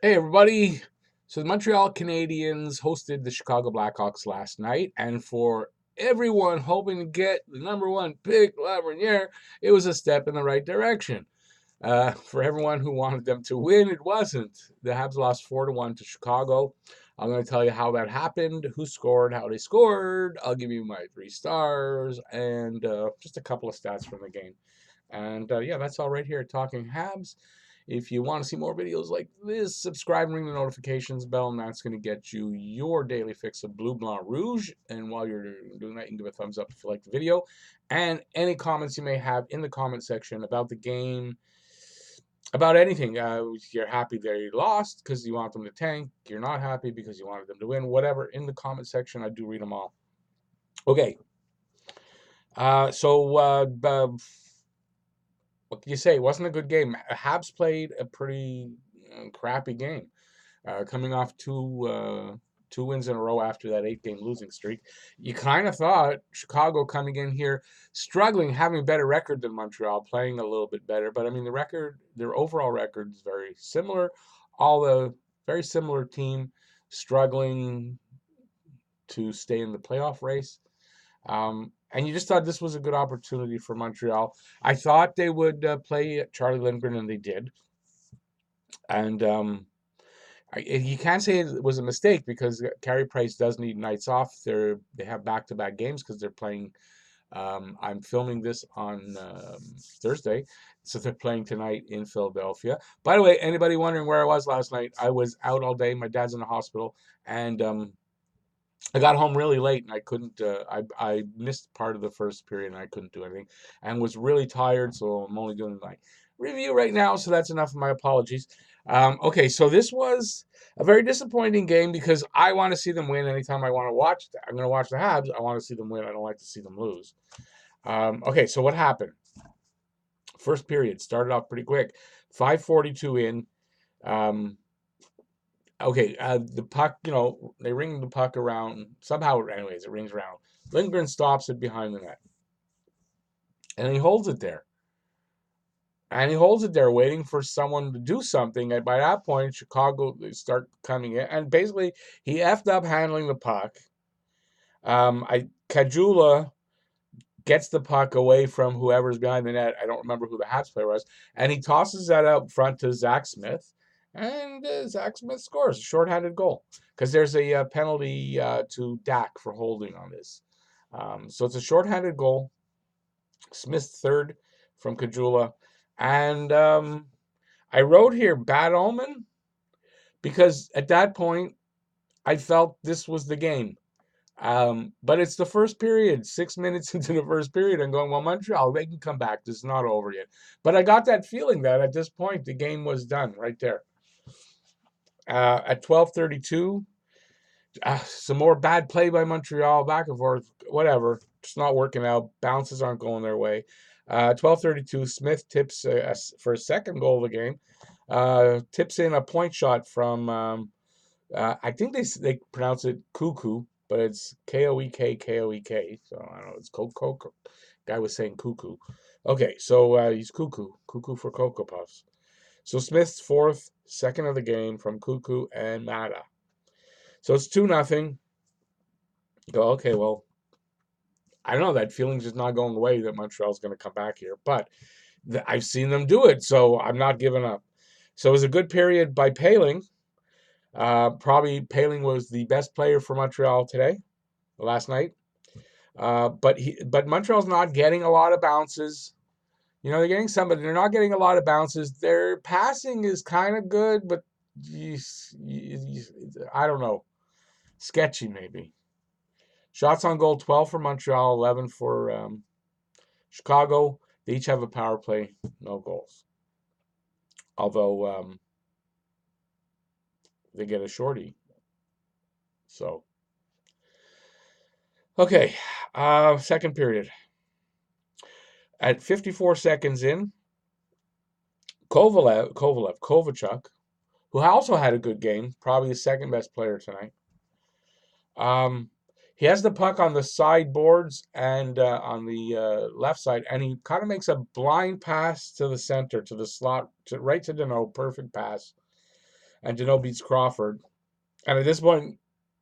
Hey everybody! So the Montreal Canadiens hosted the Chicago Blackhawks last night, and for everyone hoping to get the number one pick, Lafreniere, it was a step in the right direction. For everyone who wanted them to win, it wasn't. The Habs lost 4-1 to Chicago. I'm going to tell you how that happened, who scored, how they scored. I'll give you my 3 stars and just a couple of stats from the game. And yeah, that's all right here at Talking Habs. If you want to see more videos like this, subscribe and ring the notifications bell, and that's going to get you your daily fix of Blue Blanc Rouge. And while you're doing that, you can give a thumbs up if you like the video. And any comments you may have in the comment section about the game, about anything. You're happy they lost because you want them to tank. You're not happy because you wanted them to win. Whatever, in the comment section, I do read them all. Okay. What can you say? It wasn't a good game. Habs played a pretty crappy game, coming off two wins in a row after that 8-game losing streak. You kind of thought Chicago coming in here struggling, having a better record than Montreal, playing a little bit better. But I mean, their overall record is very similar. All the very similar team struggling to stay in the playoff race. And you just thought this was a good opportunity for Montreal. I thought they would play Charlie Lindgren, and they did. And you can't say it was a mistake because Carey Price does need nights off. They have back-to-back games because they're playing. I'm filming this on Thursday, so they're playing tonight in Philadelphia. By the way, anybody wondering where I was last night? I was out all day. My dad's in the hospital, and I got home really late and I couldn't. I missed part of the first period and I couldn't do anything, and was really tired. So I'm only doing my review right now. So that's enough of my apologies. Okay, so this was a very disappointing game because I want to see them win. Anytime I want to watch, I'm going to watch the Habs. I want to see them win. I don't like to see them lose. Okay, so what happened? First period started off pretty quick. 5:42 in. Um, Okay, the puck, they ring the puck around. Somehow, anyways, it rings around. Lindgren stops it behind the net. And he holds it there. And he holds it there, waiting for someone to do something. And by that point, Chicago, they start coming in. And basically, he effed up handling the puck. Kajula gets the puck away from whoever's behind the net. I don't remember who the Habs player was. And he tosses that out front to Zach Smith. And Zach Smith scores a shorthanded goal because there's a penalty to Dak for holding on this. So it's a shorthanded goal. Smith's third from Kajula. And I wrote here bad omen because at that point I felt this was the game. But it's the first period, 6 minutes into the first period. I'm going, well, Montreal, they can come back. This is not over yet. But I got that feeling that at this point, the game was done right there. At 12:32, some more bad play by Montreal, back and forth, whatever. It's not working out. Bounces aren't going their way. 12:32, Smith tips for a second goal of the game. Tips in a point shot from, I think they pronounce it Cuckoo, but it's Koek. So I don't know. It's Coco. Guy was saying cuckoo. Okay, so he's Cuckoo for Cocoa Puffs. So Smith's fourth, second of the game from Cuckoo and Mata. So it's 2-0. Go, okay, well, I don't know. That feeling's just not going away that Montreal's going to come back here. But I've seen them do it, so I'm not giving up. So it was a good period by Paling. Probably Paling was the best player for Montreal today, last night. But Montreal's not getting a lot of bounces. They're getting some, but they're not getting a lot of bounces. Their passing is kind of good, but I don't know. Sketchy, maybe. Shots on goal, 12 for Montreal, 11 for Chicago. They each have a power play, no goals. Although they get a shorty. So, okay. Second period. At 54 seconds in, Kovalchuk, who also had a good game, probably the second best player tonight. He has the puck on the sideboards and on the left side, and he kind of makes a blind pass to the center, to the slot, right to Deneau, perfect pass. and Deneau beats Crawford. And at this point,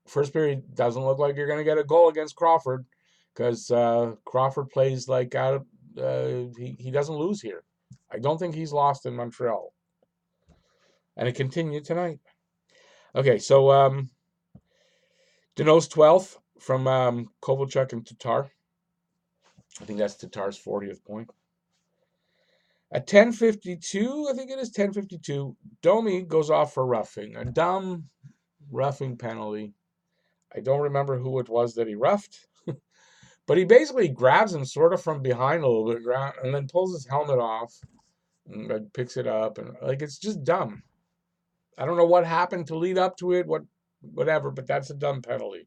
first period doesn't look like you're going to get a goal against Crawford because Crawford plays like out of he doesn't lose here. I don't think he's lost in Montreal, and it continued tonight. Okay, so Deneau's 12th from Kovalchuk and Tatar. I think that's Tatar's 40th point. At 10:52, I think it is 10:52, Domi goes off for roughing, a dumb roughing penalty. I don't remember who it was that he roughed, but he basically grabs him sort of from behind a little bit and then pulls his helmet off and picks it up, and like it's just dumb. I don't know what happened to lead up to it, whatever, but that's a dumb penalty.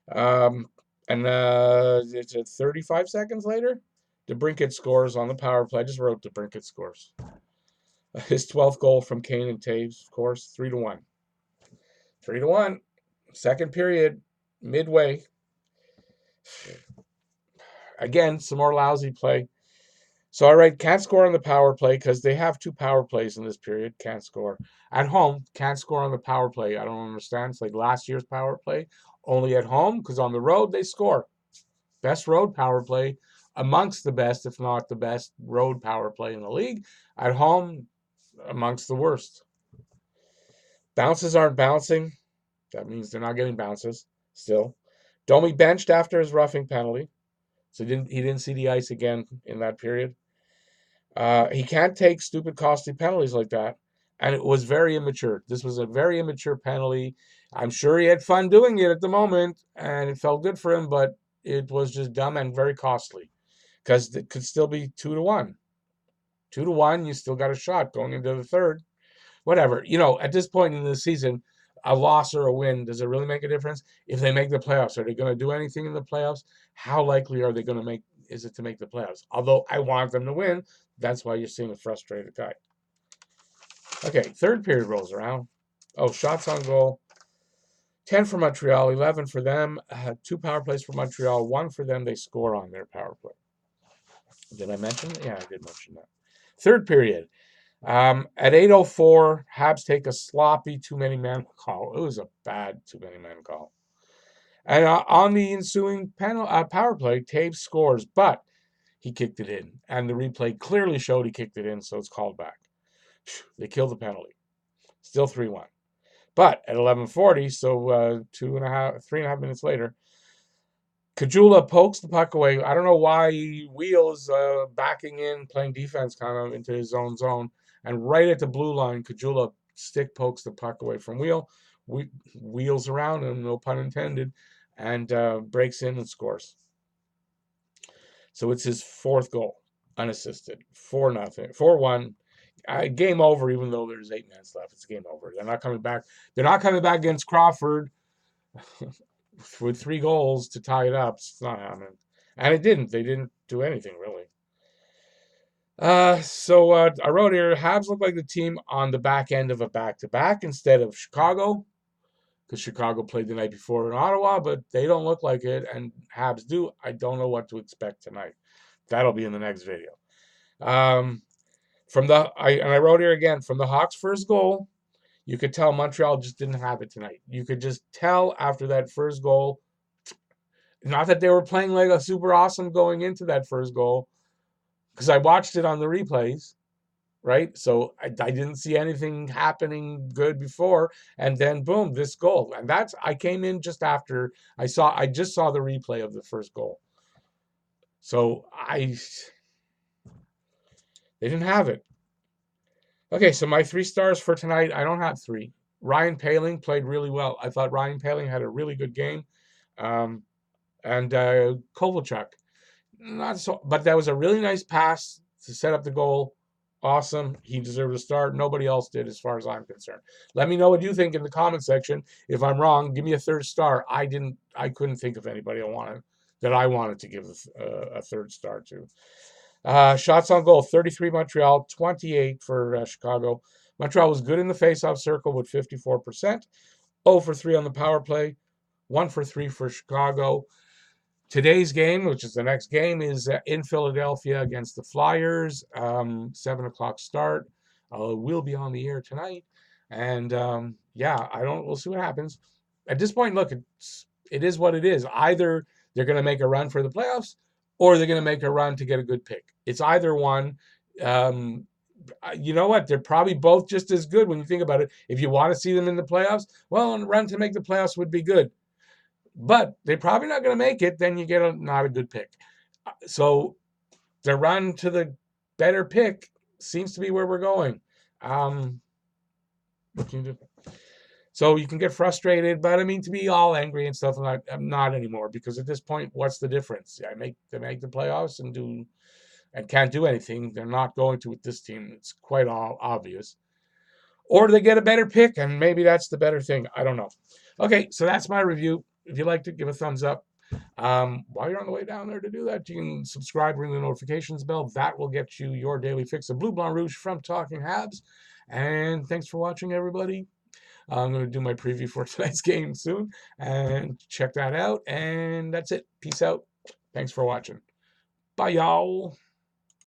And it's 35 seconds later. DeBrincat scores on the power play. I just wrote DeBrincat scores. His 12th goal from Kane and Taves, of course, 3-1. 3-1. Second period, midway. Again, some more lousy play. So I write can't score on the power play because they have 2 power plays in this period. Can't score. At home, can't score on the power play. I don't understand. It's like last year's power play. Only at home because on the road they score. Best road power play amongst the best, if not the best road power play in the league. At home, amongst the worst. Bounces aren't bouncing. That means they're not getting bounces still. Domi benched after his roughing penalty. So he didn't see the ice again in that period. He can't take stupid, costly penalties like that. And it was very immature. This was a very immature penalty. I'm sure he had fun doing it at the moment, and it felt good for him, but it was just dumb and very costly because it could still be 2-1. 2-1, you still got a shot going into the third. Whatever. At this point in the season, a loss or a win, does it really make a difference? If they make the playoffs, are they going to do anything in the playoffs? How likely are they going to make the playoffs? Although I want them to win, that's why you're seeing a frustrated guy. Okay, third period rolls around. Oh, shots on goal. 10 for Montreal, 11 for them. 2 power plays for Montreal, 1 for them. They score on their power play. Did I mention it? Yeah, I did mention that. Third period. At 8:04, Habs take a sloppy too-many-man call. It was a bad too-many-man call. And on the ensuing power play, Taves scores, but he kicked it in. And the replay clearly showed he kicked it in, so it's called back. They killed the penalty. Still 3-1. But at 11:40, so 3.5 minutes later, Kajula pokes the puck away. I don't know why Wheel is backing in, playing defense kind of into his own zone. And right at the blue line, Kajula stick pokes the puck away from Wheel. Wheels around him, no pun intended, and breaks in and scores. So it's his 4th goal, unassisted. 4-0, 4-1. Game over, even though there's 8 minutes left. It's game over. They're not coming back. They're not coming back against Crawford with 3 goals to tie it up. It's not happening. And it didn't. They didn't do anything, really. So I wrote here, Habs look like the team on the back end of a back-to-back instead of Chicago, because Chicago played the night before in Ottawa, but they don't look like it, and Habs do. I don't know what to expect tonight. That'll be in the next video. I wrote here again, from the Hawks' first goal, you could tell Montreal just didn't have it tonight. You could just tell after that first goal, not that they were playing like a super awesome going into that first goal, because I watched it on the replays, right? So I didn't see anything happening good before, and then boom, this goal. And I came in just after I just saw the replay of the first goal. So they didn't have it. Okay, so my 3 stars for tonight, I don't have 3. Ryan Poehling played really well. I thought Ryan Poehling had a really good game. And Kovalchuk, not so, but that was a really nice pass to set up the goal. Awesome. He deserved a start. Nobody else did, as far as I'm concerned. Let me know what you think in the comment section. If I'm wrong, give me a 3rd star. I couldn't think of anybody I wanted to give a 3rd star to. Shots on goal, 33 Montreal, 28 for Chicago. Montreal was good in the faceoff circle with 54%. 0 for 3 on the power play. 1 for 3 for Chicago. Today's game, which is the next game, is in Philadelphia against the Flyers. 7 o'clock start. We'll be on the air tonight. And yeah, we'll see what happens. At this point, look, it is what it is. Either they're going to make a run for the playoffs, or they're going to make a run to get a good pick. It's either one. Um, you know what? They're probably both just as good when you think about it. If you want to see them in the playoffs, well, a run to make the playoffs would be good. But they're probably not going to make it. Then you get not a good pick. So the run to the better pick seems to be where we're going. What can you do? So you can get frustrated, but I mean to be all angry and stuff. I'm not anymore, because at this point, what's the difference? They make the playoffs and can't do anything. They're not going to with this team. It's quite all obvious. Or they get a better pick, and maybe that's the better thing. I don't know. Okay, so that's my review. If you liked it, give a thumbs up. While you're on the way down there to do that, you can subscribe, ring the notifications bell. That will get you your daily fix of Blue Blanc Rouge from Talking Habs. And thanks for watching, everybody. I'm going to do my preview for tonight's game soon, and check that out. And that's it. Peace out. Thanks for watching. Bye, y'all.